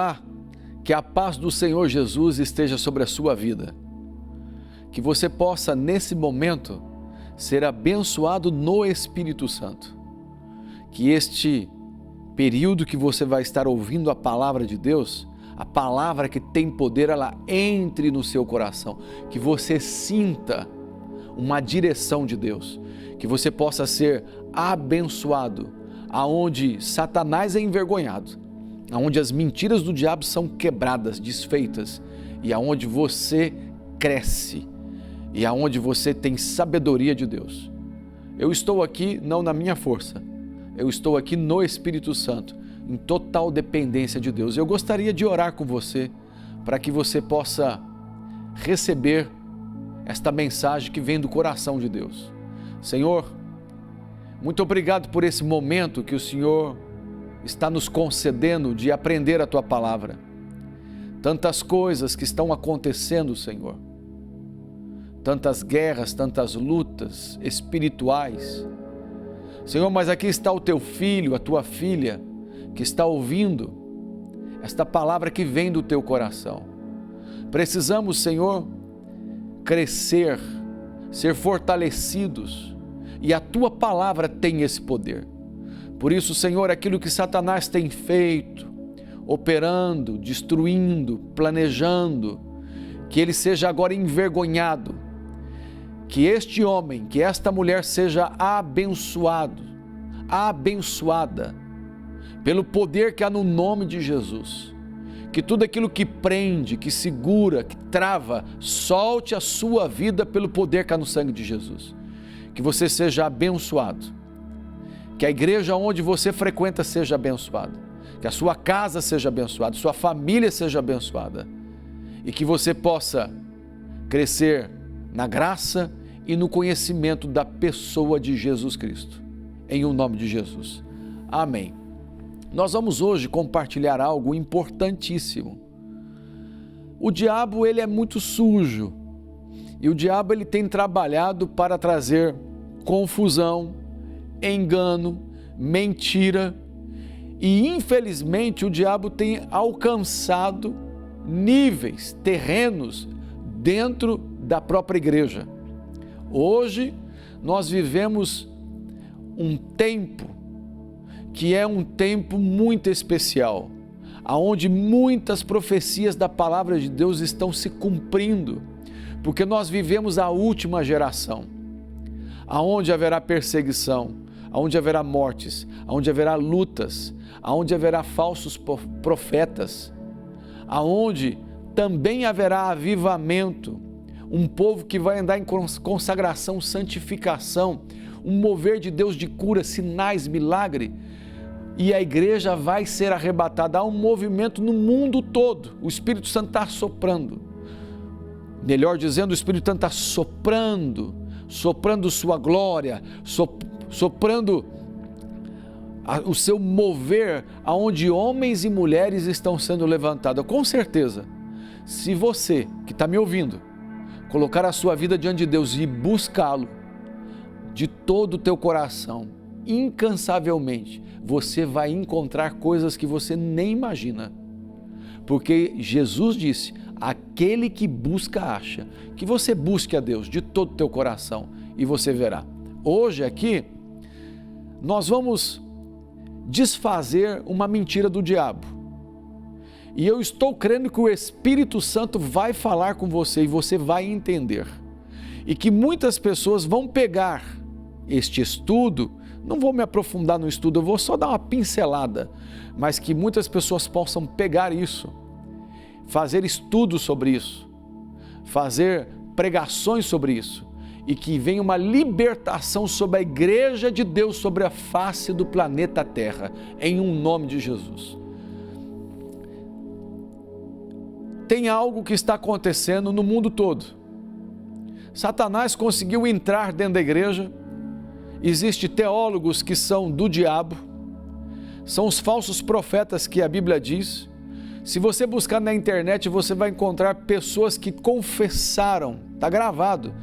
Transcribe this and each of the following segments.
Olá, que a paz do Senhor Jesus esteja sobre a sua vida. Que você possa, nesse momento, ser abençoado no Espírito Santo. Que este período que você vai estar ouvindo a palavra de Deus, a palavra que tem poder, ela entre no seu coração. Que você sinta uma direção de Deus. Que você possa ser abençoado, aonde Satanás é envergonhado, aonde as mentiras do diabo são quebradas, desfeitas, e aonde você cresce, e aonde você tem sabedoria de Deus. Eu estou aqui não na minha força, eu estou aqui no Espírito Santo, em total dependência de Deus. Eu gostaria de orar com você, para que você possa receber esta mensagem que vem do coração de Deus. Senhor, muito obrigado por esse momento que o Senhor está nos concedendo de aprender a Tua palavra. Tantas coisas que estão acontecendo, Senhor. Tantas guerras, tantas lutas espirituais. Senhor, mas aqui está o Teu filho, a Tua filha, que está ouvindo esta palavra que vem do Teu coração. Precisamos, Senhor, crescer, ser fortalecidos, e a Tua palavra tem esse poder. Por isso, Senhor, aquilo que Satanás tem feito, operando, destruindo, planejando, que ele seja agora envergonhado, que este homem, que esta mulher seja abençoado, abençoada, pelo poder que há no nome de Jesus. Que tudo aquilo que prende, que segura, que trava, solte a sua vida pelo poder que há no sangue de Jesus. Que você seja abençoado, que a igreja onde você frequenta seja abençoada, que a sua casa seja abençoada, sua família seja abençoada, e que você possa crescer na graça e no conhecimento da pessoa de Jesus Cristo, em o nome de Jesus. Amém. Nós vamos hoje compartilhar algo importantíssimo. O diabo, ele é muito sujo, e o diabo, ele tem trabalhado para trazer confusão, engano, mentira, e infelizmente o diabo tem alcançado níveis, terrenos dentro da própria igreja. Hoje nós vivemos um tempo que é um tempo muito especial, aonde muitas profecias da palavra de Deus estão se cumprindo, porque nós vivemos a última geração, aonde haverá perseguição, aonde haverá mortes, aonde haverá lutas, aonde haverá falsos profetas, aonde também haverá avivamento, um povo que vai andar em consagração, santificação, um mover de Deus de cura, sinais, milagre, e a igreja vai ser arrebatada. Há um movimento no mundo todo, o Espírito Santo está soprando. Melhor dizendo, o Espírito Santo está soprando sua glória, soprando o seu mover, aonde homens e mulheres estão sendo levantados. Com certeza, se você que está me ouvindo, colocar a sua vida diante de Deus e buscá-lo de todo o teu coração, incansavelmente, você vai encontrar coisas que você nem imagina. Porque Jesus disse, aquele que busca acha. Que você busque a Deus de todo o teu coração e você verá. Hoje aqui, nós vamos desfazer uma mentira do diabo. E eu estou crendo que o Espírito Santo vai falar com você e você vai entender. E que muitas pessoas vão pegar este estudo, não vou me aprofundar no estudo, eu vou só dar uma pincelada, mas que muitas pessoas possam pegar isso, fazer estudos sobre isso, fazer pregações sobre isso, e que venha uma libertação sobre a igreja de Deus, sobre a face do planeta Terra, em um nome de Jesus. Tem algo que está acontecendo no mundo todo. Satanás conseguiu entrar dentro da igreja. Existem teólogos que são do diabo, são os falsos profetas que a Bíblia diz. Se você buscar na internet, você vai encontrar pessoas que confessaram, está gravado,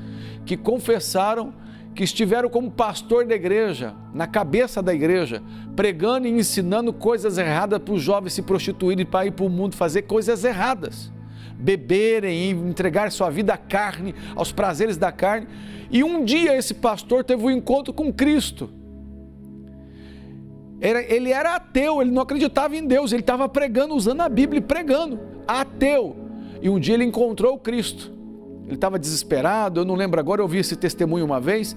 que confessaram que estiveram como pastor da igreja, na cabeça da igreja, pregando e ensinando coisas erradas para os jovens se prostituírem para ir para o mundo fazer coisas erradas, beberem e entregar sua vida à carne, aos prazeres da carne. E um dia esse pastor teve um encontro com Cristo. Ele era ateu, ele não acreditava em Deus, ele estava pregando, usando a Bíblia e pregando, ateu. E um dia ele encontrou Cristo. Ele estava desesperado, eu não lembro agora, eu ouvi esse testemunho uma vez.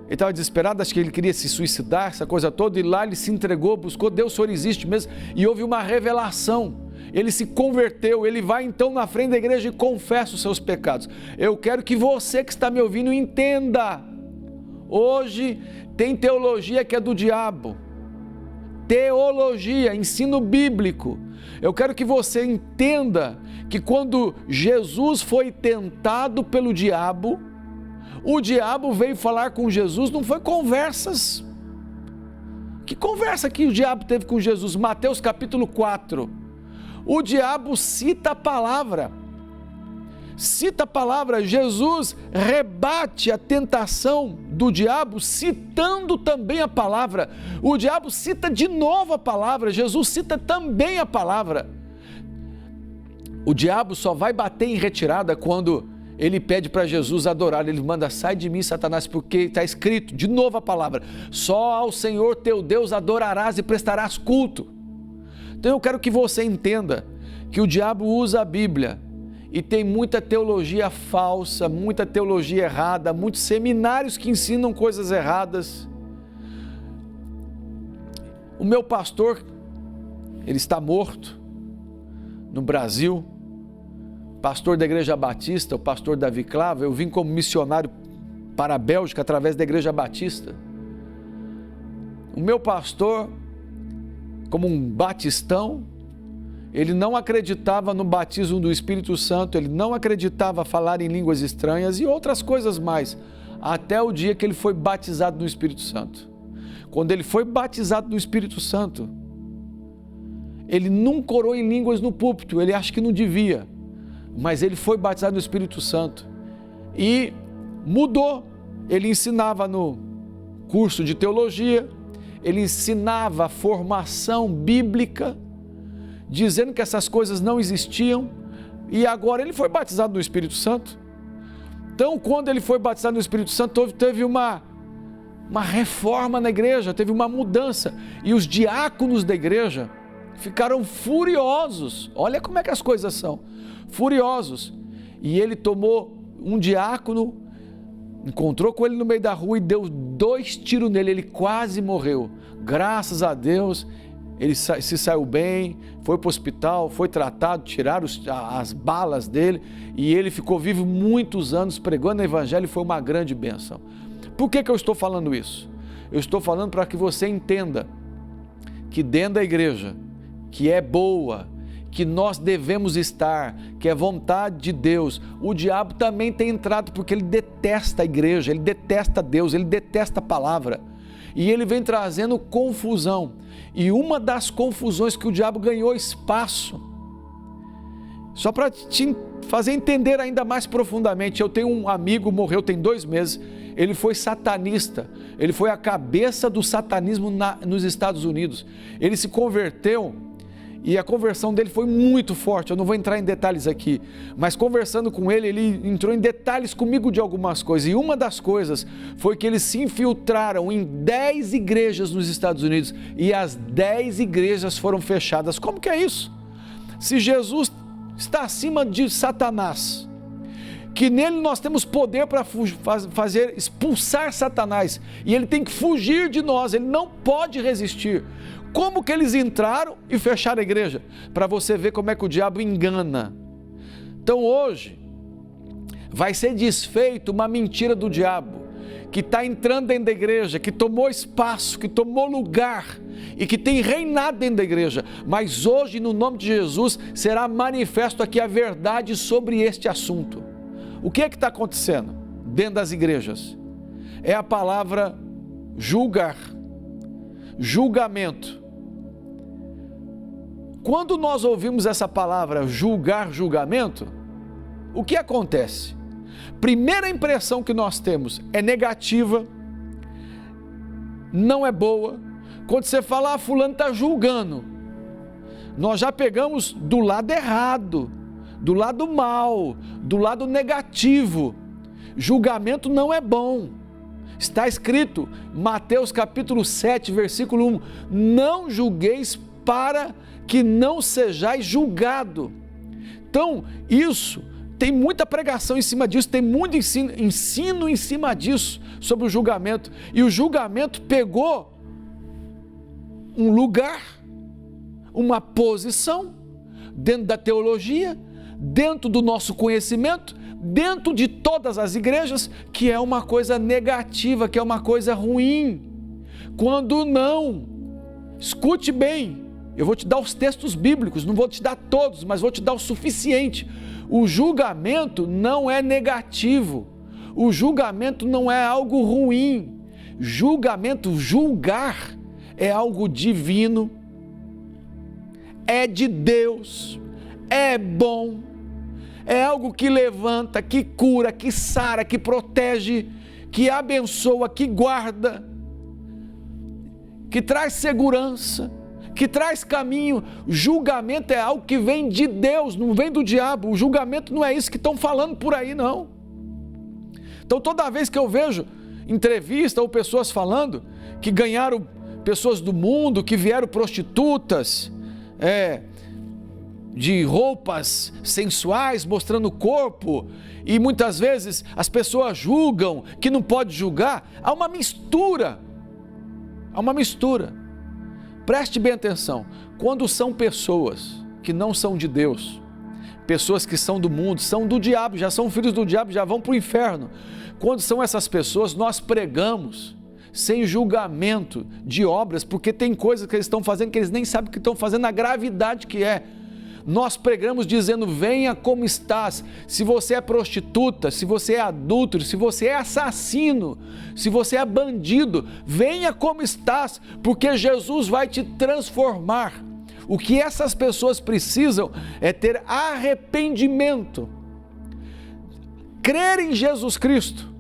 Ele estava desesperado, acho que ele queria se suicidar, essa coisa toda, e lá ele se entregou, buscou, Deus, o Senhor existe mesmo, e houve uma revelação. Ele se converteu, ele vai então na frente da igreja e confessa os seus pecados. Eu quero que você que está me ouvindo entenda, hoje tem teologia que é do diabo, teologia, ensino bíblico. Eu quero que você entenda que quando Jesus foi tentado pelo diabo, o diabo veio falar com Jesus, não foi conversas. Que conversa que o diabo teve com Jesus? Mateus capítulo 4. O diabo cita a palavra. Jesus rebate a tentação do diabo citando também a palavra. O diabo cita de novo a palavra, Jesus cita também a palavra. O diabo só vai bater em retirada quando ele pede para Jesus adorar. Ele manda: sai de mim, Satanás, porque está escrito, de novo a palavra, só ao Senhor teu Deus adorarás e prestarás culto. Então eu quero que você entenda que o diabo usa a Bíblia e tem muita teologia falsa, muita teologia errada, muitos seminários que ensinam coisas erradas. O meu pastor, ele está morto no Brasil, pastor da Igreja Batista, o pastor Davi Clava. Eu vim como missionário para a Bélgica através da Igreja Batista. O meu pastor, como um batistão, ele não acreditava no batismo do Espírito Santo, ele não acreditava falar em línguas estranhas e outras coisas mais, até o dia que ele foi batizado no Espírito Santo. Quando ele foi batizado no Espírito Santo, ele nunca orou em línguas no púlpito, ele acha que não devia, mas ele foi batizado no Espírito Santo e mudou. Ele ensinava no curso de teologia, ele ensinava a formação bíblica, dizendo que essas coisas não existiam, e agora ele foi batizado no Espírito Santo. Então, quando ele foi batizado no Espírito Santo, teve uma reforma na igreja, teve uma mudança, e os diáconos da igreja ficaram furiosos. Olha como é que as coisas são, furiosos. E ele tomou um diácono, encontrou com ele no meio da rua e deu 2 tiros nele, ele quase morreu. Graças a Deus, ele se saiu bem, foi para o hospital, foi tratado, tiraram as balas dele, e ele ficou vivo muitos anos pregando o evangelho, e foi uma grande bênção. Por que eu estou falando isso? Eu estou falando para que você entenda que dentro da igreja, que é boa, que nós devemos estar, que é vontade de Deus, o diabo também tem entrado, porque ele detesta a igreja, ele detesta Deus, ele detesta a palavra, e ele vem trazendo confusão. E uma das confusões que o diabo ganhou espaço, só para te fazer entender ainda mais profundamente, eu tenho um amigo, morreu tem 2 meses, ele foi satanista, ele foi a cabeça do satanismo nos Estados Unidos, ele se converteu, e a conversão dele foi muito forte. Eu não vou entrar em detalhes aqui, mas conversando com ele, ele entrou em detalhes comigo de algumas coisas, e uma das coisas foi que eles se infiltraram em 10 igrejas nos Estados Unidos, e as 10 igrejas foram fechadas. Como que é isso? Se Jesus está acima de Satanás, que nele nós temos poder para expulsar Satanás, e ele tem que fugir de nós, ele não pode resistir. Como que eles entraram e fecharam a igreja? Para você ver como é que o diabo engana. Então hoje vai ser desfeito uma mentira do diabo, que está entrando dentro da igreja, que tomou espaço, que tomou lugar e que tem reinado dentro da igreja. Mas hoje, no nome de Jesus, será manifesto aqui a verdade sobre este assunto. O que é que está acontecendo dentro das igrejas? É a palavra julgar, julgamento. Quando nós ouvimos essa palavra julgar, julgamento, o que acontece? Primeira impressão que nós temos é negativa, não é boa, quando você fala, fulano está julgando, nós já pegamos do lado errado, do lado mal, do lado negativo. Julgamento não é bom. Está escrito, Mateus capítulo 7, versículo 1, não julgueis para que não sejais julgado. Então, isso, tem muita pregação em cima disso, tem muito ensino em cima disso, sobre o julgamento. E o julgamento pegou um lugar, uma posição, dentro da teologia, dentro do nosso conhecimento, dentro de todas as igrejas, que é uma coisa negativa, que é uma coisa ruim. Quando não, escute bem, eu vou te dar os textos bíblicos, não vou te dar todos, mas vou te dar o suficiente. O julgamento não é negativo, o julgamento não é algo ruim. Julgamento, julgar, é algo divino, é de Deus, é bom, é algo que levanta, que cura, que sara, que protege, que abençoa, que guarda, que traz segurança, que traz caminho. Julgamento é algo que vem de Deus, não vem do diabo. O julgamento não é isso que estão falando por aí, não. Então, toda vez que eu vejo entrevista ou pessoas falando que ganharam pessoas do mundo, que vieram prostitutas, de roupas sensuais, mostrando o corpo, e muitas vezes as pessoas julgam que não pode julgar, há uma mistura. Preste bem atenção, quando são pessoas que não são de Deus, pessoas que são do mundo, são do diabo, já são filhos do diabo, já vão para o inferno. Quando são essas pessoas, nós pregamos sem julgamento de obras, porque tem coisas que eles estão fazendo que eles nem sabem o que estão fazendo, a gravidade que é. Nós pregamos dizendo, venha como estás. Se você é prostituta, se você é adúltero, se você é assassino, se você é bandido, venha como estás, porque Jesus vai te transformar. O que essas pessoas precisam é ter arrependimento, crer em Jesus Cristo,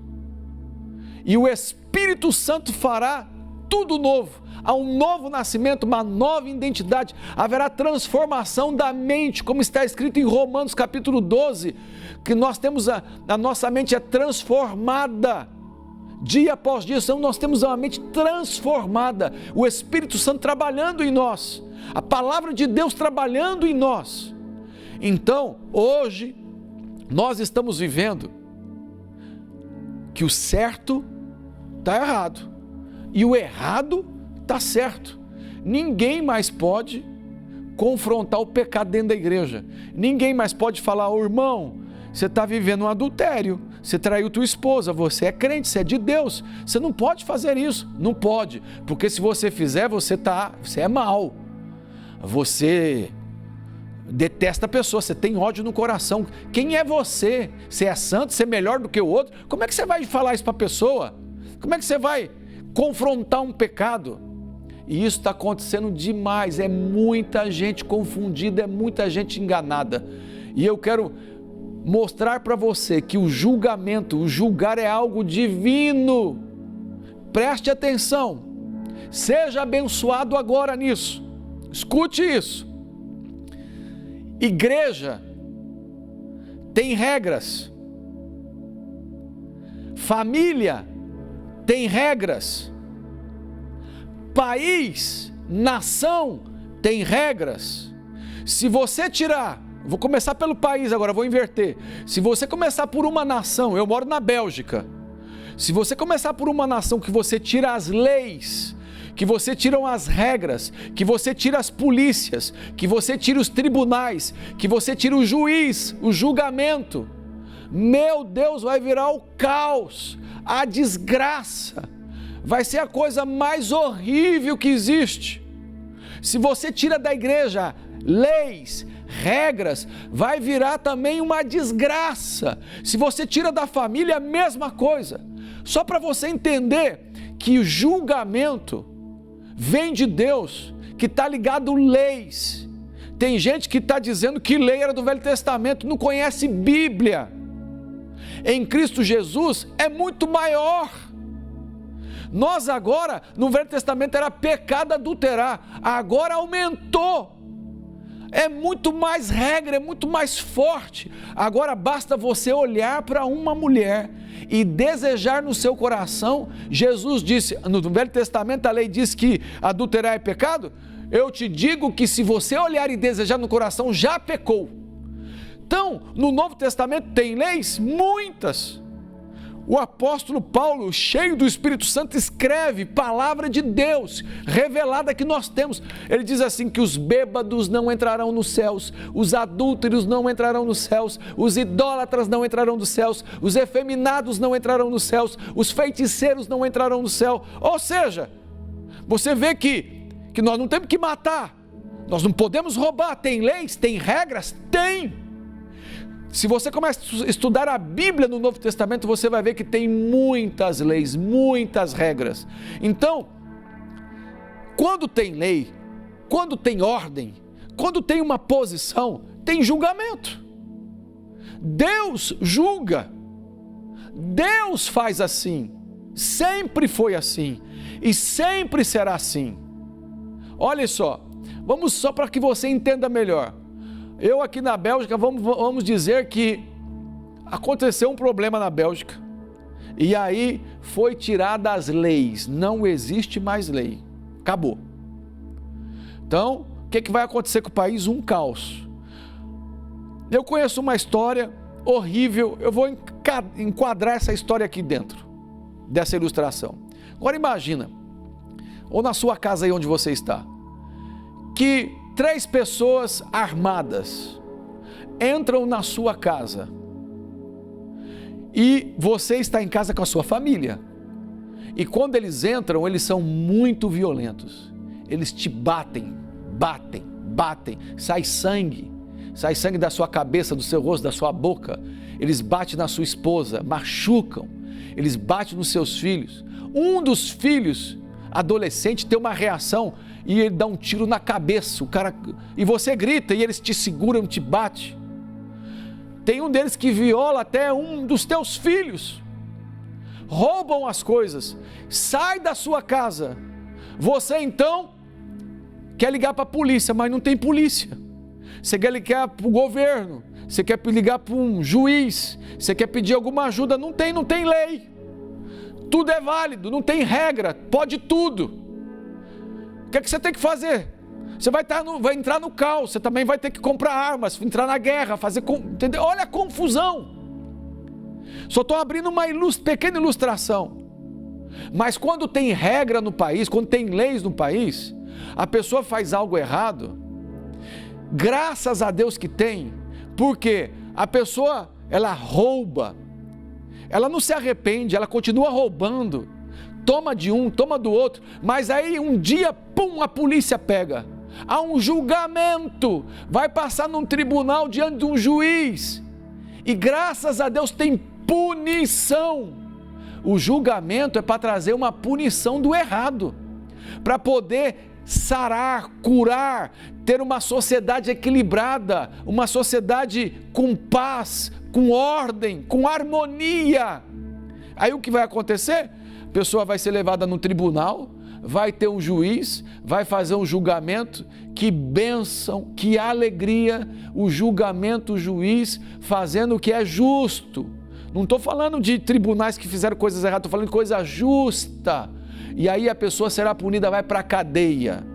e o Espírito Santo fará tudo novo. Há um novo nascimento, uma nova identidade, haverá transformação da mente, como está escrito em Romanos capítulo 12, que nós temos a nossa mente é transformada, dia após dia, então nós temos uma mente transformada, o Espírito Santo trabalhando em nós, a palavra de Deus trabalhando em nós. Então, hoje, nós estamos vivendo que o certo está errado, e o errado está certo. Ninguém mais pode confrontar o pecado dentro da igreja. Ninguém mais pode falar, irmão, você está vivendo um adultério, você traiu tua esposa, você é crente, você é de Deus, você não pode fazer isso. Não pode, porque se você fizer, você é mau, você detesta a pessoa, você tem ódio no coração. Quem é você? Você é santo, você é melhor do que o outro? Como é que você vai falar isso para a pessoa? Como é que você vai confrontar um pecado? E isso está acontecendo demais, é muita gente confundida, é muita gente enganada. E eu quero mostrar para você que o julgamento, o julgar é algo divino. Preste atenção, seja abençoado agora nisso. Escute isso. Igreja tem regras, família tem regras, país, nação tem regras. Se você tirar, vou começar pelo país agora, vou inverter. Se você começar por uma nação, eu moro na Bélgica, se você começar por uma nação que você tira as leis, que você tira as regras, que você tira as polícias, que você tira os tribunais, que você tira o juiz, o julgamento, meu Deus, vai virar o caos, a desgraça, vai ser a coisa mais horrível que existe. Se você tira da igreja leis, regras, vai virar também uma desgraça. Se você tira da família, a mesma coisa. Só para você entender que o julgamento vem de Deus, que está ligado a leis. Tem gente que está dizendo que lei era do Velho Testamento, não conhece Bíblia. Em Cristo Jesus é muito maior. Nós agora, no Velho Testamento era pecado adulterar, agora aumentou. É muito mais regra, é muito mais forte. Agora basta você olhar para uma mulher e desejar no seu coração. Jesus disse, no Velho Testamento a lei diz que adulterar é pecado. Eu te digo que se você olhar e desejar no coração, já pecou. Então, no Novo Testamento tem leis? Muitas. O apóstolo Paulo, cheio do Espírito Santo, escreve palavra de Deus, revelada que nós temos. Ele diz assim que os bêbados não entrarão nos céus, os adúlteros não entrarão nos céus, os idólatras não entrarão nos céus, os efeminados não entrarão nos céus, os feiticeiros não entrarão no céu. Ou seja, você vê que nós não temos que matar, nós não podemos roubar. Tem leis, tem regras? Tem! Se você começa a estudar a Bíblia no Novo Testamento, você vai ver que tem muitas leis, muitas regras. Então, quando tem lei, quando tem ordem, quando tem uma posição, tem julgamento. Deus julga. Deus faz assim. Sempre foi assim. E sempre será assim. Olha só, vamos só para que você entenda melhor. Eu aqui na Bélgica, vamos dizer que aconteceu um problema na Bélgica e aí foi tirada as leis, não existe mais lei, acabou. Então, o que vai acontecer com o país? Um caos. Eu conheço uma história horrível, eu vou enquadrar essa história aqui dentro dessa ilustração. Agora imagina, ou na sua casa aí onde você está, que 3 pessoas armadas entram na sua casa e você está em casa com a sua família. E quando eles entram, eles são muito violentos. Eles te batem, sai sangue da sua cabeça, do seu rosto, da sua boca. Eles batem na sua esposa, machucam, eles batem nos seus filhos. Um dos filhos, adolescente, tem uma reação e ele dá um tiro na cabeça, o cara, e você grita e eles te seguram, te batem. Tem um deles que viola até um dos teus filhos, roubam as coisas, sai da sua casa. Você então quer ligar para a polícia, mas não tem polícia. Você quer ligar para o governo, você quer ligar para um juiz, você quer pedir alguma ajuda, não tem lei. Tudo é válido, não tem regra, pode tudo. O que você tem que fazer? Você vai entrar no caos, você também vai ter que comprar armas, entrar na guerra, entendeu? Olha a confusão. Só estou abrindo uma pequena ilustração. Mas quando tem regra no país, quando tem leis no país, a pessoa faz algo errado, graças a Deus que tem, porque a pessoa, ela rouba, ela não se arrepende, ela continua roubando, toma de um, toma do outro, mas aí um dia, pum, a polícia pega, há um julgamento, vai passar num tribunal diante de um juiz, e graças a Deus tem punição. O julgamento é para trazer uma punição do errado, para poder sarar, curar, ter uma sociedade equilibrada, uma sociedade com paz, com ordem, com harmonia. Aí o que vai acontecer? A pessoa vai ser levada no tribunal, vai ter um juiz, vai fazer um julgamento. Que bênção, que alegria, o julgamento, o juiz fazendo o que é justo. Não estou falando de tribunais que fizeram coisas erradas, estou falando de coisa justa. E aí a pessoa será punida, vai para a cadeia.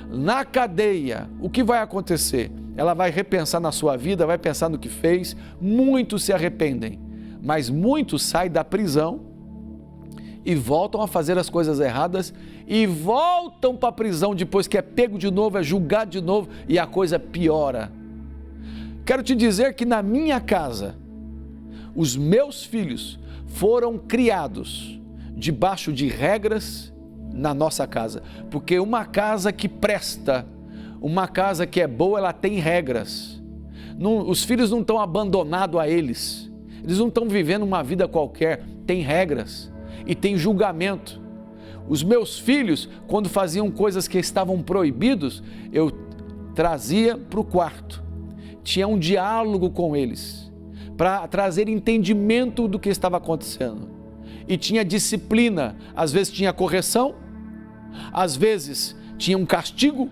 Na cadeia, o que vai acontecer? Ela vai repensar na sua vida, vai pensar no que fez. Muitos se arrependem, mas muitos saem da prisão e voltam a fazer as coisas erradas e voltam para a prisão depois que é pego de novo, é julgado de novo e a coisa piora. Quero te dizer que na minha casa, os meus filhos foram criados debaixo de regras na nossa casa, porque uma casa que presta, uma casa que é boa, ela tem regras. Os filhos não estão abandonados a eles não estão vivendo uma vida qualquer, tem regras e tem julgamento. Os meus filhos, quando faziam coisas que estavam proibidos, eu trazia para o quarto, tinha um diálogo com eles, para trazer entendimento do que estava acontecendo. e tinha disciplina. Às vezes tinha correção, às vezes tinha um castigo.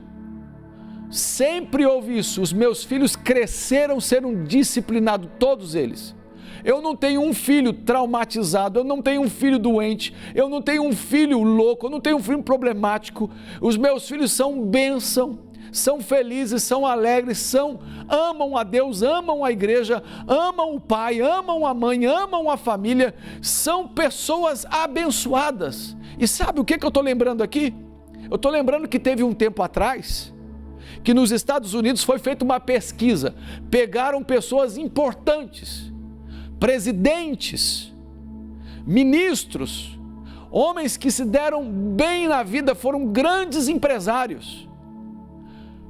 Sempre houve isso. Os meus filhos cresceram sendo disciplinados, todos eles. Eu não tenho um filho traumatizado, eu não tenho um filho doente, eu não tenho um filho louco, eu não tenho um filho problemático. Os meus filhos são bênção, são felizes, são alegres, amam a Deus, amam a igreja, amam o pai, amam a mãe, amam a família, são pessoas abençoadas. E sabe o que eu estou lembrando aqui? Eu estou lembrando que teve um tempo atrás, que nos Estados Unidos foi feita uma pesquisa, pegaram pessoas importantes, presidentes, ministros, homens que se deram bem na vida, foram grandes empresários,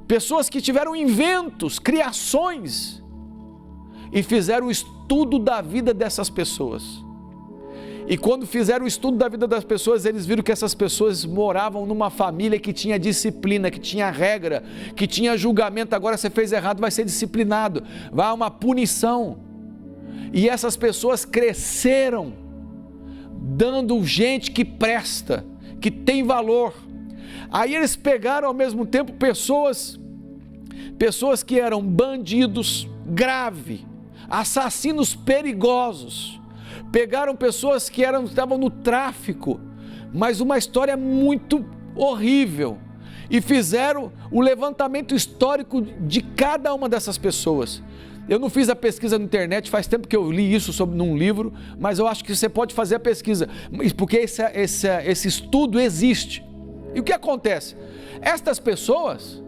pessoas que tiveram inventos, criações, e fizeram o estudo da vida dessas pessoas. E quando fizeram o estudo da vida das pessoas, eles viram que essas pessoas moravam numa família que tinha disciplina, que tinha regra, que tinha julgamento. Agora você fez errado, vai ser disciplinado, vai uma punição. E essas pessoas cresceram dando gente que presta, que tem valor. Aí eles pegaram ao mesmo tempo pessoas que eram bandidos graves, assassinos perigosos. Pegaram pessoas que estavam no tráfico, mas uma história muito horrível, e fizeram o levantamento histórico de cada uma dessas pessoas. Eu não fiz a pesquisa na internet, faz tempo que eu li isso num livro, mas eu acho que você pode fazer a pesquisa, porque esse estudo existe. E o que acontece? Estas pessoas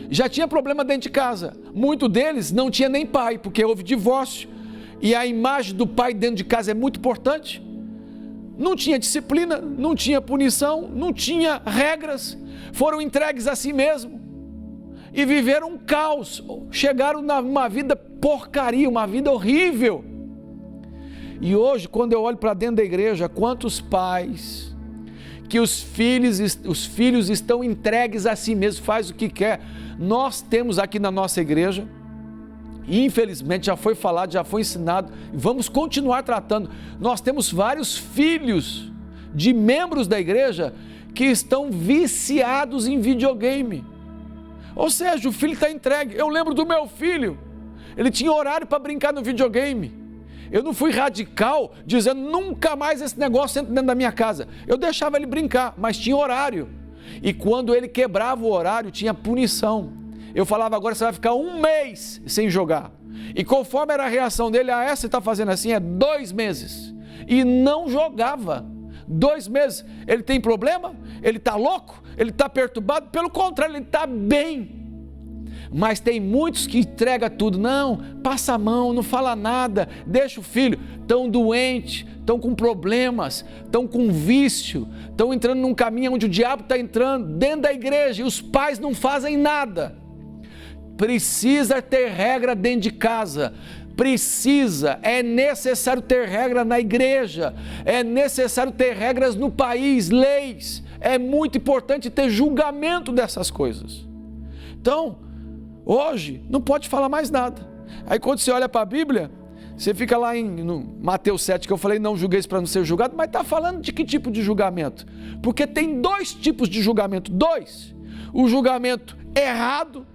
já tinham problema dentro de casa, muitos deles não tinha nem pai, porque houve divórcio, e a imagem do pai dentro de casa é muito importante. Não tinha disciplina, não tinha punição, não tinha regras, foram entregues a si mesmo e viveram um caos, chegaram numa vida porcaria, uma vida horrível. E hoje, quando eu olho para dentro da igreja, quantos pais que os filhos estão entregues a si mesmos, faz o que quer. Nós temos aqui na nossa igreja, infelizmente já foi falado, já foi ensinado, e vamos continuar tratando. Nós temos vários filhos de membros da igreja que estão viciados em videogame. Ou seja, o filho está entregue. Eu lembro do meu filho, ele tinha horário para brincar no videogame. Eu não fui radical dizendo nunca mais esse negócio entra dentro da minha casa. Eu deixava ele brincar, mas tinha horário. E quando ele quebrava o horário, tinha punição. Eu falava, agora você vai ficar 1 mês sem jogar. E conforme era a reação dele, você está fazendo assim, 2 meses. E não jogava. 2 meses. Ele tem problema? Ele está louco? Ele está perturbado? Pelo contrário, ele está bem. Mas tem muitos que entregam tudo. Não, passa a mão, não fala nada, deixa o filho. Estão doentes, estão com problemas, estão com vício, estão entrando num caminho onde o diabo está entrando dentro da igreja e os pais não fazem nada. Precisa ter regra dentro de casa, é necessário ter regra na igreja, é necessário ter regras no país, leis, é muito importante ter julgamento dessas coisas. Então, hoje não pode falar mais nada. Aí quando você olha para a Bíblia, você fica lá no Mateus 7, que eu falei, não julgueis para não ser julgado, mas está falando de que tipo de julgamento? Porque tem 2 tipos de julgamento, 2. O julgamento errado,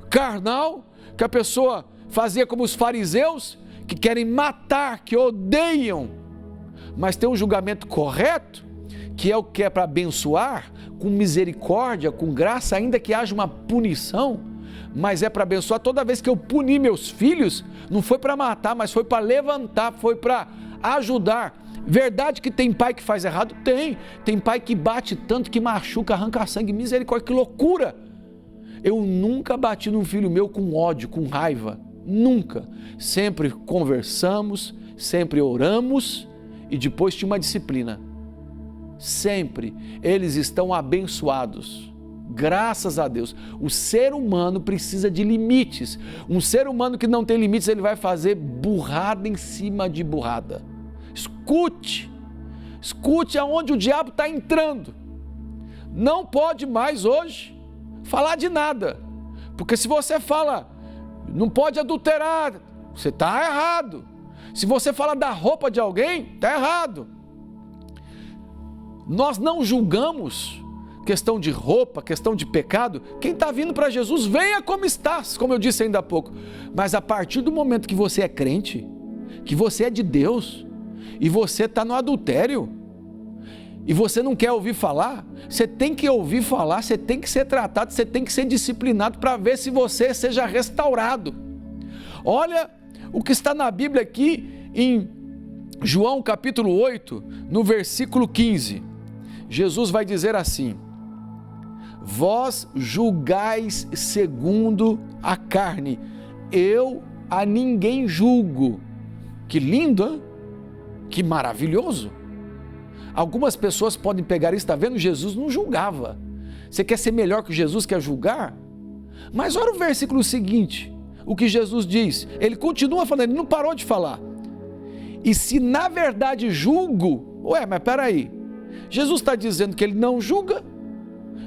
carnal, que a pessoa fazia como os fariseus, que querem matar, que odeiam, mas tem um julgamento correto, que é o que é para abençoar, com misericórdia, com graça, ainda que haja uma punição, mas é para abençoar. Toda vez que eu puni meus filhos, não foi para matar, mas foi para levantar, foi para ajudar. Verdade que tem pai que faz errado? Tem pai que bate tanto que machuca, arranca sangue, misericórdia, que loucura. Eu nunca bati num filho meu com ódio, com raiva, nunca. Sempre conversamos, sempre oramos e depois tinha uma disciplina. Sempre. Eles estão abençoados, graças a Deus. O ser humano precisa de limites. Um ser humano que não tem limites, ele vai fazer burrada em cima de burrada. Escute aonde o diabo está entrando. Não pode mais hoje falar de nada, porque se você fala, não pode adulterar, você está errado. Se você fala da roupa de alguém, está errado. Nós não julgamos questão de roupa, questão de pecado. Quem está vindo para Jesus, venha como estás, como eu disse ainda há pouco. Mas a partir do momento que você é crente, que você é de Deus, e você está no adultério, e você não quer ouvir falar, você tem que ouvir falar, você tem que ser tratado, você tem que ser disciplinado para ver se você seja restaurado. Olha o que está na Bíblia aqui em João capítulo 8, no versículo 15. Jesus vai dizer assim: vós julgais segundo a carne, eu a ninguém julgo. Que lindo, hein? Que maravilhoso. Algumas pessoas podem pegar isso, está vendo? Jesus não julgava. Você quer ser melhor que Jesus, quer julgar? Mas olha o versículo seguinte, o que Jesus diz. Ele continua falando, ele não parou de falar. E se na verdade julgo, mas peraí, Jesus está dizendo que ele não julga,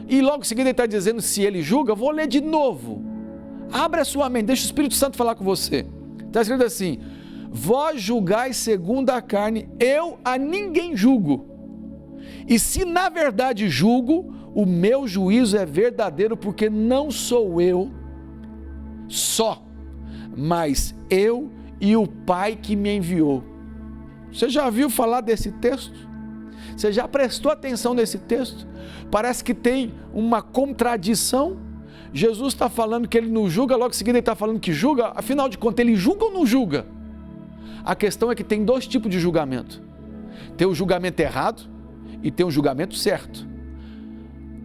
e logo em seguida ele está dizendo se ele julga. Vou ler de novo. Abre a sua mente, deixa o Espírito Santo falar com você. Está escrito assim: vós julgais segundo a carne, eu a ninguém julgo. E se na verdade julgo, o meu juízo é verdadeiro, porque não sou eu só, mas eu e o Pai que me enviou. Você já viu falar desse texto? Você já prestou atenção nesse texto? Parece que tem uma contradição. Jesus está falando que ele não julga, logo em seguida ele está falando que julga. Afinal de contas, ele julga ou não julga? A questão é que tem dois tipos de julgamento. Tem o julgamento errado e tem o julgamento certo.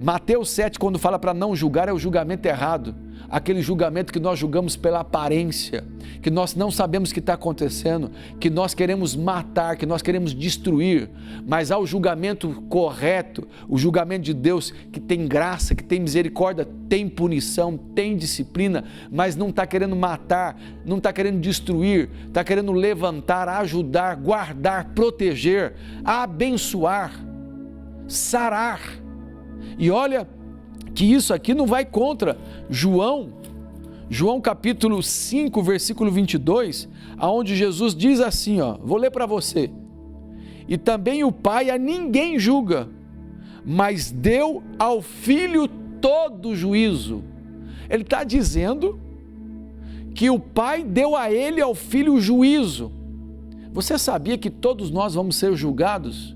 Mateus 7, quando fala para não julgar, é o julgamento errado. Aquele julgamento que nós julgamos pela aparência, que nós não sabemos o que está acontecendo, que nós queremos matar, que nós queremos destruir. Mas há o julgamento correto, o julgamento de Deus, que tem graça, que tem misericórdia, tem punição, tem disciplina, mas não está querendo matar, não está querendo destruir, está querendo levantar, ajudar, guardar, proteger, abençoar, sarar. E olha que isso aqui não vai contra João capítulo 5, versículo 22, aonde Jesus diz assim, vou ler para você: e também o Pai a ninguém julga, mas deu ao Filho todo juízo. Ele está dizendo que o Pai deu a ele, ao Filho, o juízo. Você sabia que todos nós vamos ser julgados?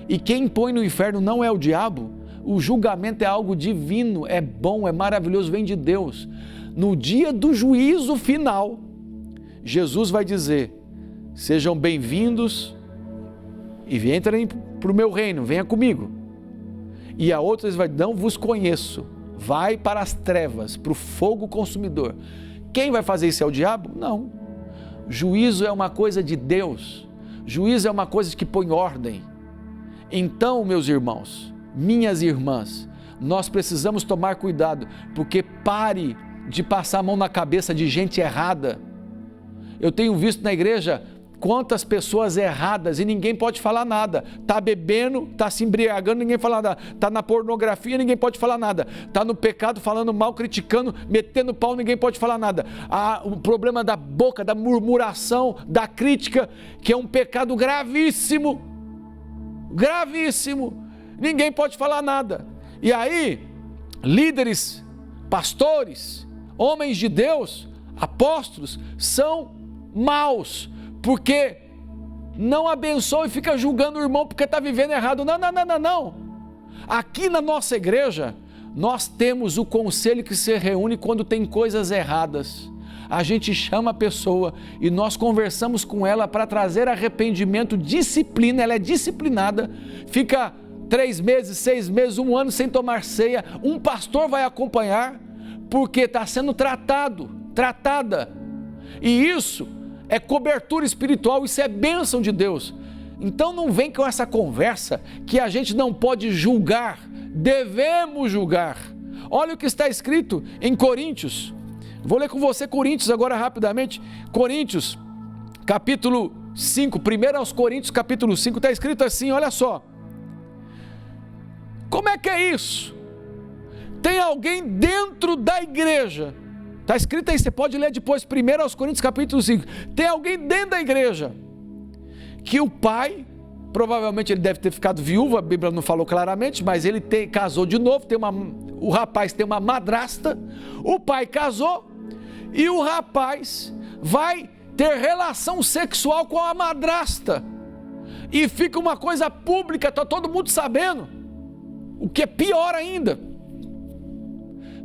E quem põe no inferno não é o diabo. O julgamento é algo divino, é bom, é maravilhoso, vem de Deus. No dia do juízo final, Jesus vai dizer: sejam bem-vindos e entrem para o meu reino, venha comigo. E a outras vai: não vos conheço, vai para as trevas, para o fogo consumidor. Quem vai fazer isso é o diabo? Não. Juízo é uma coisa de Deus, juízo é uma coisa que põe ordem. Então, meus irmãos, minhas irmãs, nós precisamos tomar cuidado, porque pare de passar a mão na cabeça de gente errada. Eu tenho visto na igreja quantas pessoas erradas e ninguém pode falar nada. Está bebendo, está se embriagando, ninguém fala nada. Está na pornografia, ninguém pode falar nada. Está no pecado, falando mal, criticando, metendo pau, ninguém pode falar nada. O problema da boca, da murmuração, da crítica, que é um pecado gravíssimo. Gravíssimo. Ninguém pode falar nada. E aí, líderes, pastores, homens de Deus, apóstolos, são maus, porque não abençoa e fica julgando o irmão porque está vivendo errado. Não. Aqui na nossa igreja, nós temos o conselho que se reúne quando tem coisas erradas. A gente chama a pessoa e nós conversamos com ela para trazer arrependimento, disciplina. Ela é disciplinada, fica 3 meses, 6 meses, 1 ano sem tomar ceia. Um pastor vai acompanhar, porque está sendo tratada. E isso é cobertura espiritual, isso é bênção de Deus. Então não vem com essa conversa que a gente não pode julgar, devemos julgar. Olha o que está escrito em Coríntios. Vou ler com você Coríntios agora rapidamente. Coríntios, capítulo 5, 1 aos Coríntios, capítulo 5, está escrito assim, olha só. Como é que é isso? Tem alguém dentro da igreja, está escrito aí, você pode ler depois, 1 aos Coríntios, capítulo 5. Tem alguém dentro da igreja, que o pai Provavelmente ele deve ter ficado viúvo, a Bíblia não falou claramente, mas ele casou de novo, o rapaz tem uma madrasta, o pai casou e o rapaz vai ter relação sexual com a madrasta. E fica uma coisa pública, está todo mundo sabendo. O que é pior ainda.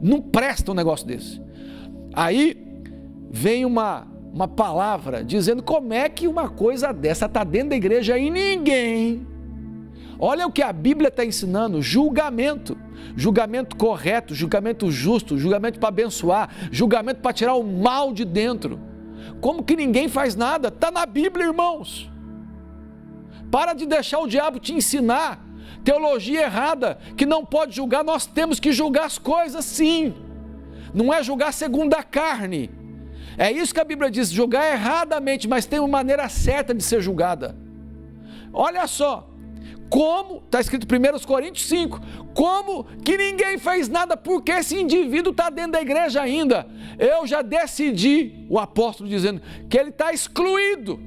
Não presta um negócio desse. Aí vem uma palavra dizendo como é que uma coisa dessa está dentro da igreja e ninguém... Olha o que a Bíblia está ensinando: julgamento. Julgamento correto, julgamento justo, julgamento para abençoar, julgamento para tirar o mal de dentro. Como que ninguém faz nada? Está na Bíblia, irmãos. Para de deixar o diabo te ensinar teologia errada, que não pode julgar. Nós temos que julgar as coisas sim. Não é julgar segundo a carne. É isso que a Bíblia diz, julgar erradamente, mas tem uma maneira certa de ser julgada. Olha só, como, está escrito em 1 Coríntios 5, como que ninguém fez nada porque esse indivíduo está dentro da igreja ainda. Eu já decidi, o apóstolo dizendo, que ele está excluído.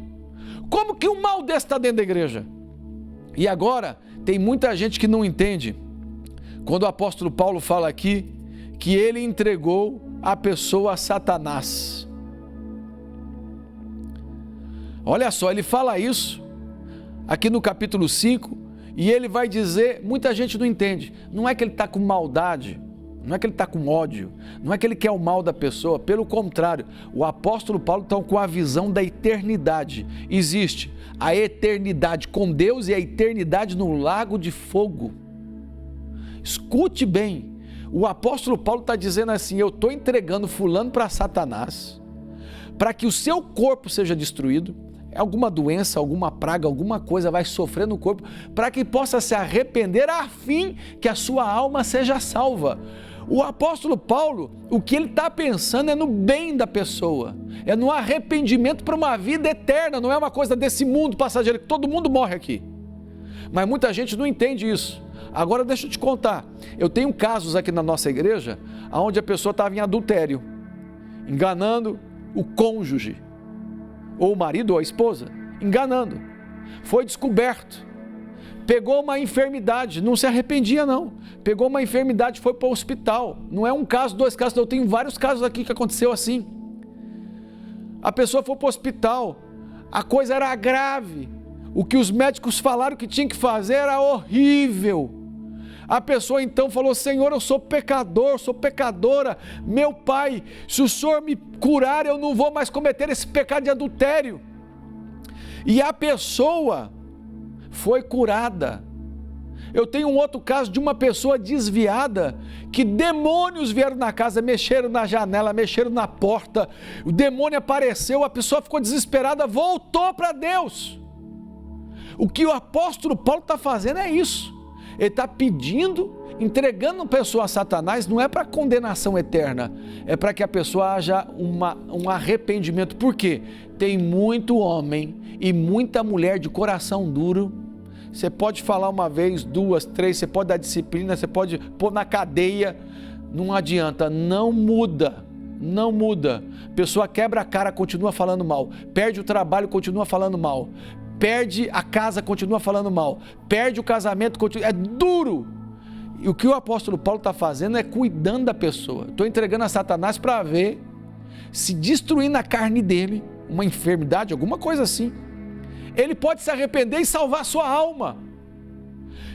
Como que um mal desse está dentro da igreja? E agora, tem muita gente que não entende, quando o apóstolo Paulo fala aqui, que ele entregou a pessoa a Satanás. Olha só, ele fala isso aqui no capítulo 5, e ele vai dizer, muita gente não entende, não é que ele está com maldade, não é que ele está com ódio, não é que ele quer o mal da pessoa, pelo contrário, o apóstolo Paulo está com a visão da eternidade. Existe a eternidade com Deus e a eternidade no lago de fogo. Escute bem, o apóstolo Paulo está dizendo assim, eu estou entregando fulano para Satanás, para que o seu corpo seja destruído, alguma doença, alguma praga, alguma coisa vai sofrer no corpo, para que possa se arrepender a fim que a sua alma seja salva. O apóstolo Paulo, o que ele está pensando é no bem da pessoa, é no arrependimento para uma vida eterna, não é uma coisa desse mundo passageiro, que todo mundo morre aqui. Mas muita gente não entende isso. Agora deixa eu te contar, eu tenho casos aqui na nossa igreja, onde a pessoa estava em adultério, enganando o cônjuge, ou o marido ou a esposa, enganando, foi descoberto, pegou uma enfermidade, não se arrependia não, pegou uma enfermidade, foi para o hospital, não é um caso, dois casos, eu tenho vários casos aqui que aconteceu assim, a pessoa foi para o hospital, a coisa era grave, o que os médicos falaram que tinha que fazer era horrível, a pessoa então falou, Senhor, eu sou pecador, sou pecadora, meu Pai, se o Senhor me curar, eu não vou mais cometer esse pecado de adultério. E a pessoa foi curada. Eu tenho um outro caso de uma pessoa desviada, que demônios vieram na casa, mexeram na janela, mexeram na porta, o demônio apareceu, a pessoa ficou desesperada, voltou para Deus. O que o apóstolo Paulo está fazendo é isso. Ele está pedindo, entregando a pessoa a Satanás, não é para condenação eterna, é para que a pessoa haja um arrependimento. Por quê? Tem muito homem e muita mulher de coração duro. Você pode falar uma vez, duas, três, você pode dar disciplina, você pode pôr na cadeia, não adianta, não muda. Não muda. A pessoa quebra a cara, continua falando mal, perde o trabalho, continua falando mal, perde a casa, continua falando mal, perde o casamento, continua... é duro. E o que o apóstolo Paulo está fazendo é cuidando da pessoa. Estou entregando a Satanás para ver se destruir na carne dele uma enfermidade, alguma coisa assim. Ele pode se arrepender e salvar a sua alma.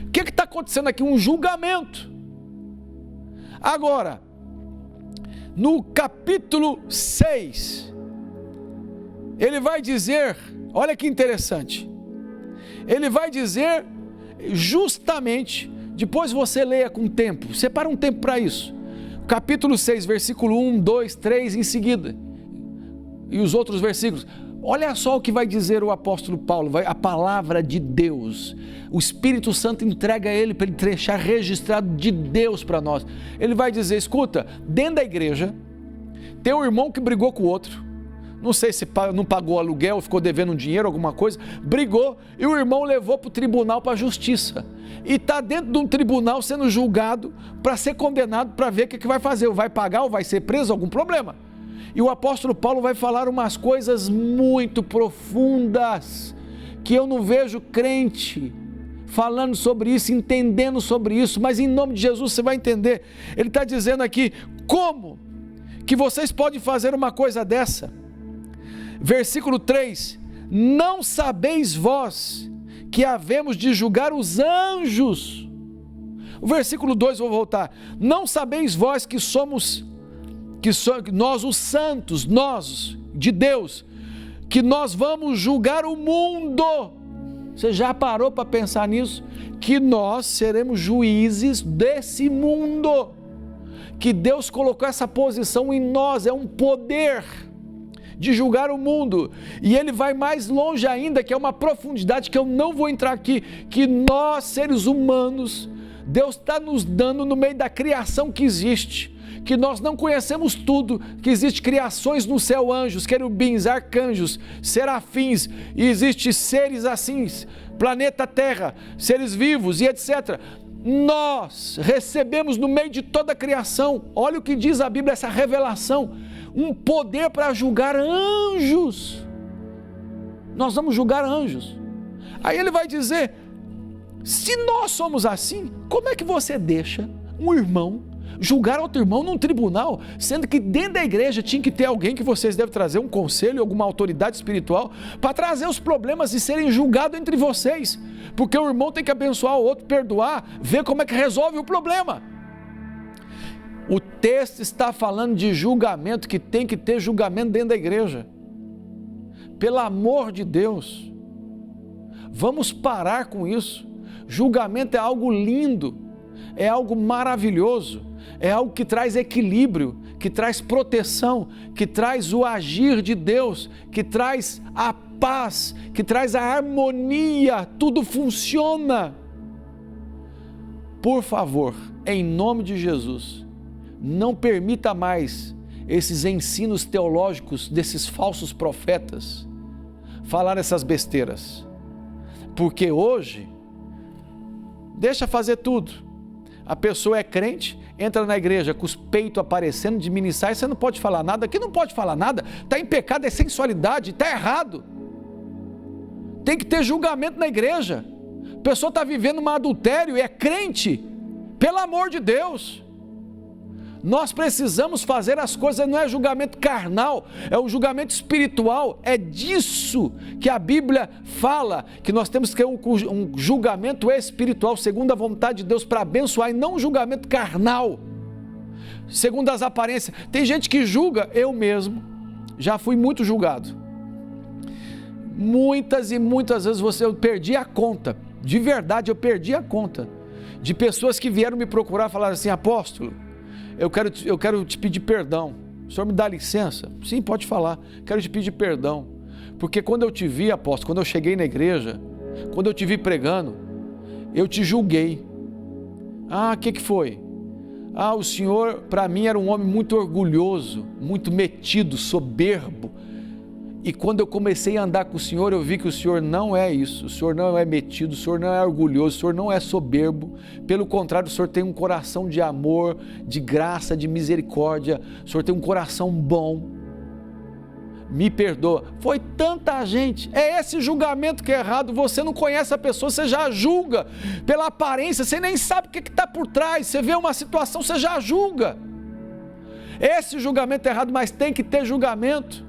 O que está acontecendo aqui? Um julgamento. Agora, no capítulo 6, ele vai dizer, olha que interessante, ele vai dizer justamente, depois você leia com tempo, separa um tempo para isso, capítulo 6, versículo 1, 2, 3 em seguida, e os outros versículos, olha só o que vai dizer o apóstolo Paulo, a palavra de Deus, o Espírito Santo entrega a ele para ele deixar registrado de Deus para nós. Ele vai dizer, escuta, dentro da igreja, tem um irmão que brigou com o outro, não sei se não pagou aluguel, ficou devendo um dinheiro, alguma coisa, brigou e o irmão levou para o tribunal, para a justiça, e está dentro de um tribunal sendo julgado para ser condenado, para ver o que vai fazer, ou vai pagar ou vai ser preso, algum problema. E o apóstolo Paulo vai falar umas coisas muito profundas, que eu não vejo crente falando sobre isso, entendendo sobre isso, mas em nome de Jesus você vai entender. Ele está dizendo aqui, como que vocês podem fazer uma coisa dessa? Versículo 3, não sabeis vós que havemos de julgar os anjos? O versículo 2, vou voltar, não sabeis vós que nós os santos, nós de Deus, que nós vamos julgar o mundo? Você já parou para pensar nisso? Que nós seremos juízes desse mundo, que Deus colocou essa posição em nós, é um poder de julgar o mundo, e ele vai mais longe ainda, que é uma profundidade que eu não vou entrar aqui, que nós seres humanos, Deus está nos dando no meio da criação que existe, que nós não conhecemos tudo, que existe criações no céu, anjos, querubins, arcanjos, serafins, e existe seres assim, planeta Terra, seres vivos e etc. Nós recebemos no meio de toda a criação, olha o que diz a Bíblia, essa revelação, um poder para julgar anjos. Nós vamos julgar anjos. Aí ele vai dizer, se nós somos assim, como é que você deixa um irmão julgar outro irmão num tribunal, sendo que dentro da igreja tinha que ter alguém que vocês devem trazer um conselho, alguma autoridade espiritual, para trazer os problemas e serem julgados entre vocês, porque o irmão tem que abençoar o outro, perdoar, ver como é que resolve o problema. O texto está falando de julgamento, que tem que ter julgamento dentro da igreja. Pelo amor de Deus, vamos parar com isso. Julgamento é algo lindo, é algo maravilhoso, é algo que traz equilíbrio, que traz proteção, que traz o agir de Deus, que traz a paz, que traz a harmonia, tudo funciona. Por favor, em nome de Jesus, não permita mais esses ensinos teológicos desses falsos profetas falar essas besteiras, porque hoje, deixa fazer tudo. A pessoa é crente, entra na igreja com os peitos aparecendo, de ministrar, e você não pode falar nada. Aqui não pode falar nada, está em pecado, é sensualidade, está errado. Tem que ter julgamento na igreja. A pessoa está vivendo um adultério e é crente, pelo amor de Deus. Nós precisamos fazer as coisas, não é julgamento carnal, é um julgamento espiritual, é disso que a Bíblia fala, que nós temos que ter um julgamento espiritual, segundo a vontade de Deus, para abençoar, e não um julgamento carnal, segundo as aparências. Tem gente que julga, eu mesmo, já fui muito julgado, muitas e muitas vezes eu perdi a conta, de verdade eu perdi a conta, de pessoas que vieram me procurar e falaram assim, apóstolo, eu quero te pedir perdão, o senhor me dá licença? Sim, pode falar, quero te pedir perdão, porque quando eu te vi, apóstolo, quando eu cheguei na igreja, quando eu te vi pregando, eu te julguei. O que foi? O senhor para mim era um homem muito orgulhoso, muito metido, soberbo, e quando eu comecei a andar com o senhor, eu vi que o senhor não é isso, o senhor não é metido, o senhor não é orgulhoso, o senhor não é soberbo, pelo contrário, o senhor tem um coração de amor, de graça, de misericórdia, o senhor tem um coração bom, me perdoa. Foi tanta gente, é esse julgamento que é errado, você não conhece a pessoa, você já julga pela aparência, você nem sabe o que está por trás, você vê uma situação, você já julga. Esse julgamento é errado, mas tem que ter julgamento.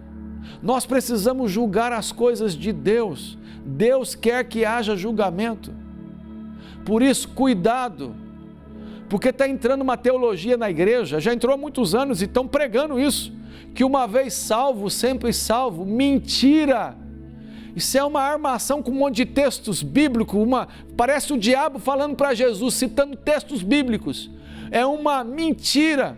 Nós precisamos julgar as coisas de Deus. Deus quer que haja julgamento. Por isso, cuidado, porque está entrando uma teologia na igreja, já entrou há muitos anos e estão pregando isso, que uma vez salvo, sempre salvo. Mentira! Isso é uma armação com um monte de textos bíblicos, parece o diabo falando para Jesus, citando textos bíblicos. É uma mentira.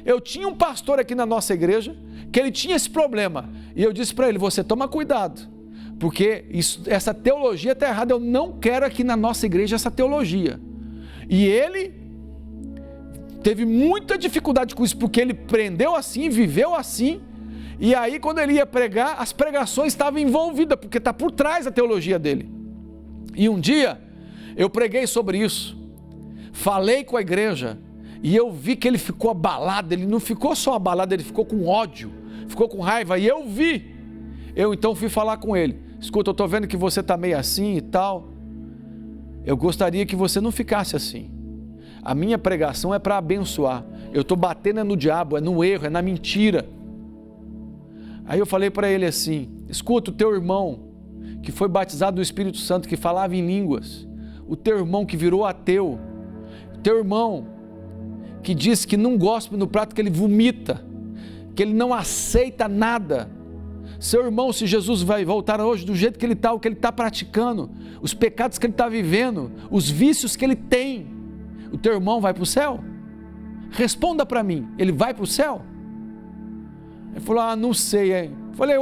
Eu tinha um pastor aqui na nossa igreja, que ele tinha esse problema, e eu disse para ele, você toma cuidado, porque essa teologia está errada, eu não quero aqui na nossa igreja essa teologia. E ele teve muita dificuldade com isso, porque ele aprendeu assim, viveu assim, e aí quando ele ia pregar, as pregações estavam envolvidas, porque está por trás da teologia dele. E um dia, eu preguei sobre isso, falei com a igreja, e eu vi que ele ficou abalado, ele não ficou só abalado, ele ficou com ódio, ficou com raiva, e eu vi. Eu então fui falar com ele, escuta, eu estou vendo que você está meio assim e tal. Eu gostaria que você não ficasse assim. A minha pregação é para abençoar. Eu estou batendo no diabo, é no erro, é na mentira. Aí eu falei para ele assim, escuta, o teu irmão que foi batizado do Espírito Santo, que falava em línguas, o teu irmão que virou ateu, o teu irmão que diz que não gosta no prato, que ele vomita, que ele não aceita nada. Seu irmão, se Jesus vai voltar hoje do jeito que ele está, o que ele está praticando, os pecados que ele está vivendo, os vícios que ele tem, o teu irmão vai para o céu? Responda para mim, ele vai para o céu? Ele falou, não sei, hein? Falei,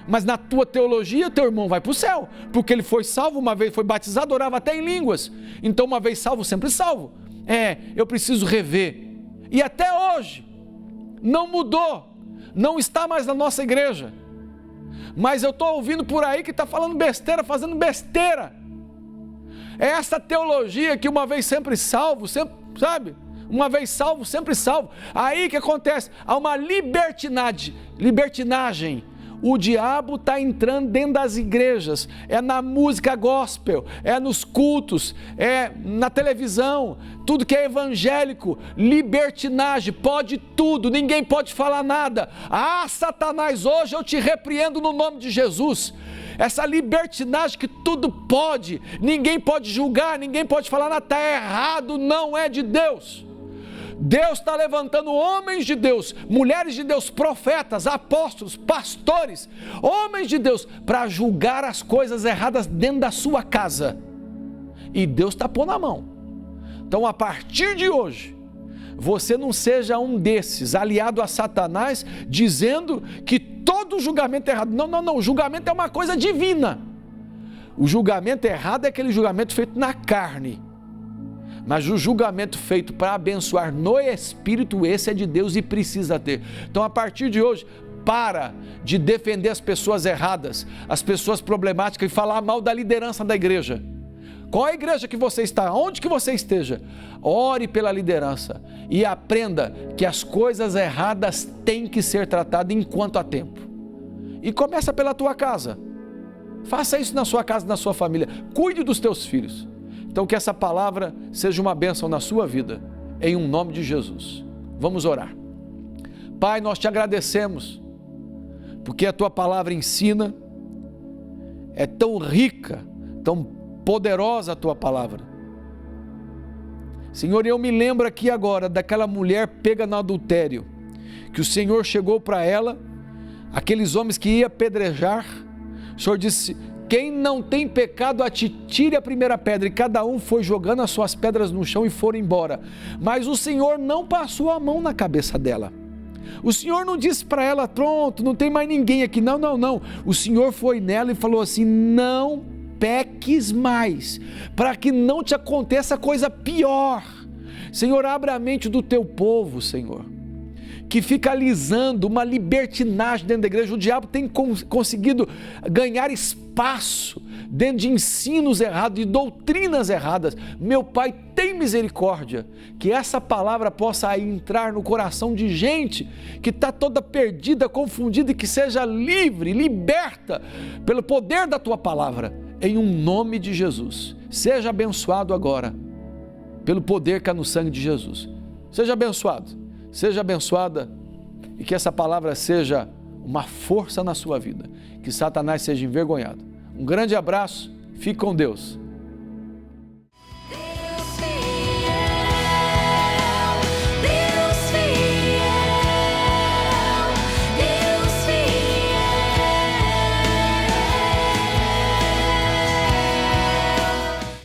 mas na tua teologia teu irmão vai para o céu, porque ele foi salvo uma vez, foi batizado, orava até em línguas, então uma vez salvo, sempre salvo. Eu preciso rever. E até hoje, não mudou, não está mais na nossa igreja, mas eu estou ouvindo por aí que está falando besteira, fazendo besteira. É essa teologia que uma vez sempre salvo, sempre, sabe? Uma vez salvo, sempre salvo. Aí que acontece? Há uma libertinagem. O diabo está entrando dentro das igrejas, é na música gospel, é nos cultos, é na televisão, tudo que é evangélico, libertinagem, pode tudo, ninguém pode falar nada. Satanás, hoje eu te repreendo no nome de Jesus. Essa libertinagem que tudo pode, ninguém pode julgar, ninguém pode falar nada, está errado, não é de Deus. Deus está levantando homens de Deus, mulheres de Deus, profetas, apóstolos, pastores, homens de Deus, para julgar as coisas erradas dentro da sua casa. E Deus está pondo a mão. Então, a partir de hoje, você não seja um desses, aliado a Satanás, dizendo que todo julgamento é errado. Não, o julgamento é uma coisa divina. O julgamento errado é aquele julgamento feito na carne. Mas o julgamento feito para abençoar no Espírito, esse é de Deus e precisa ter. Então, a partir de hoje, para de defender as pessoas erradas, as pessoas problemáticas e falar mal da liderança da igreja. Qual é a igreja que você está? Onde que você esteja? Ore pela liderança e aprenda que as coisas erradas têm que ser tratadas enquanto há tempo. E começa pela tua casa. Faça isso na sua casa, na sua família. Cuide dos teus filhos. Então, que essa palavra seja uma bênção na sua vida, em um nome de Jesus. Vamos orar. Pai, nós te agradecemos, porque a tua palavra ensina, é tão rica, tão poderosa a tua palavra. Senhor, eu me lembro aqui agora daquela mulher pega no adultério, que o Senhor chegou para ela, aqueles homens que ia apedrejar, o Senhor disse: quem não tem pecado, atire a primeira pedra. E cada um foi jogando as suas pedras no chão e foram embora. Mas o Senhor não passou a mão na cabeça dela. O Senhor não disse para ela, pronto, não tem mais ninguém aqui. Não. O Senhor foi nela e falou assim: não peques mais, para que não te aconteça coisa pior. Senhor, abre a mente do teu povo, Senhor, que fica alisando uma libertinagem dentro da igreja. O diabo tem conseguido ganhar espaço dentro de ensinos errados, de doutrinas erradas. Meu Pai, tem misericórdia, que essa palavra possa entrar no coração de gente que está toda perdida, confundida, e que seja livre, liberta pelo poder da Tua palavra, em um nome de Jesus. Seja abençoado agora, pelo poder que há no sangue de Jesus. Seja abençoado. Seja abençoada e que essa palavra seja uma força na sua vida, que Satanás seja envergonhado. Um grande abraço, fique com Deus.